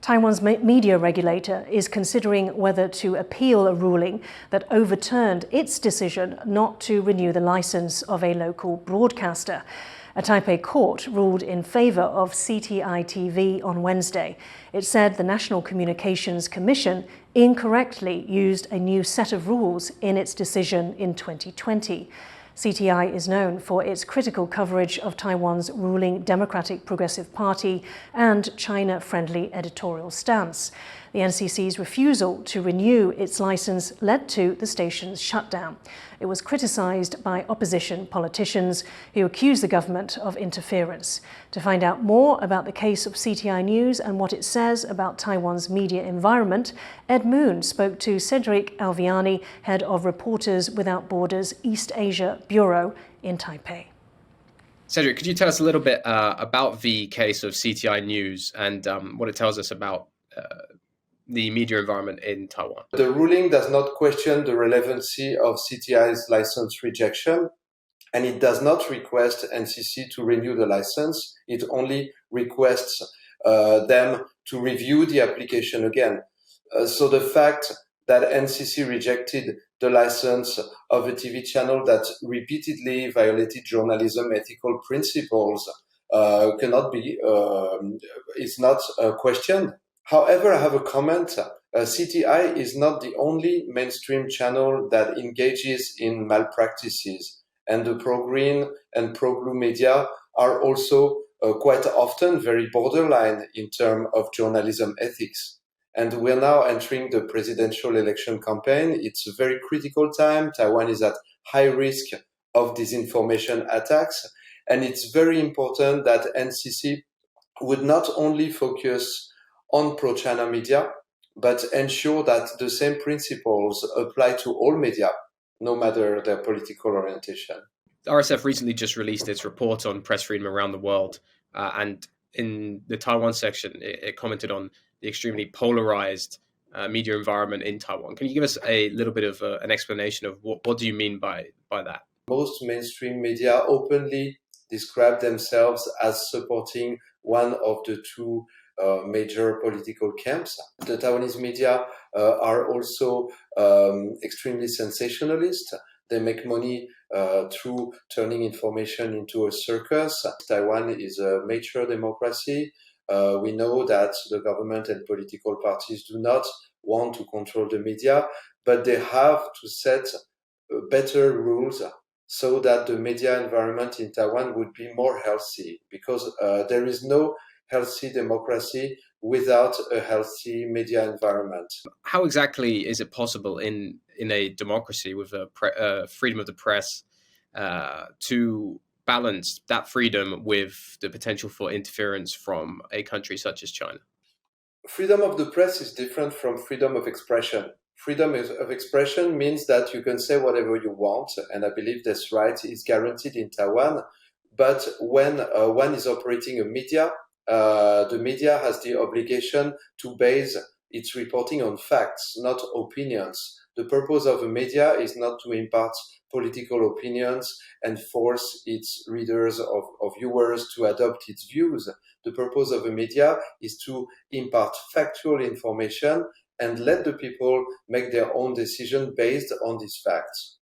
Taiwan's media regulator is considering whether to appeal a ruling that overturned its decision not to renew the license of a local broadcaster. A Taipei court ruled in favor of CTiTV on Wednesday. It said the National Communications Commission incorrectly used a new set of rules in its decision in 2020. CTI is known for its critical coverage of Taiwan's ruling Democratic Progressive Party and China-friendly editorial stance. The NCC's refusal to renew its license led to the station's shutdown. It was criticized by opposition politicians who accused the government of interference. To find out more about the case of CTI News and what it says about Taiwan's media environment, Ed Moon spoke to Cedric Alviani, head of Reporters Without Borders East Asia Bureau in Taipei. Cedric, could you tell us a little bit about the case of CTI News and what it tells us about the media environment in Taiwan? The ruling does not question the relevancy of CTI's license rejection, and it does not request NCC to renew the license. It only requests them to review the application again. So the fact that NCC rejected the license of a TV channel that repeatedly violated journalism ethical principles cannot be, is not questioned. However, I have a comment. CTI is not the only mainstream channel that engages in malpractices, and the pro-green and pro-blue media are also quite often very borderline in terms of journalism ethics. And we're now entering the presidential election campaign. It's a very critical time. Taiwan is at high risk of disinformation attacks, and it's very important that NCC would not only focus on pro-China media, but ensure that the same principles apply to all media, no matter their political orientation. RSF recently just released its report on press freedom around the world, and in the Taiwan section, it commented on the extremely polarized media environment in Taiwan. Can you give us a little bit of an explanation of what do you mean by that? Most mainstream media openly describe themselves as supporting one of the two major political camps. The Taiwanese media are also extremely sensationalist. They make money through turning information into a circus. Taiwan is a mature democracy. We know that the government and political parties do not want to control the media, but they have to set better rules so that the media environment in Taiwan would be more healthy, because there is no healthy democracy without a healthy media environment. How exactly is it possible in a democracy with freedom of the press to balance that freedom with the potential for interference from a country such as China? Freedom of the press is different from freedom of expression. Freedom of expression means that you can say whatever you want, and I believe this right is guaranteed in Taiwan. But when one is operating a media, the media has the obligation to base its reporting on facts, not opinions. The purpose of a media is not to impart political opinions and force its readers or viewers to adopt its views. The purpose of a media is to impart factual information and let the people make their own decision based on these facts.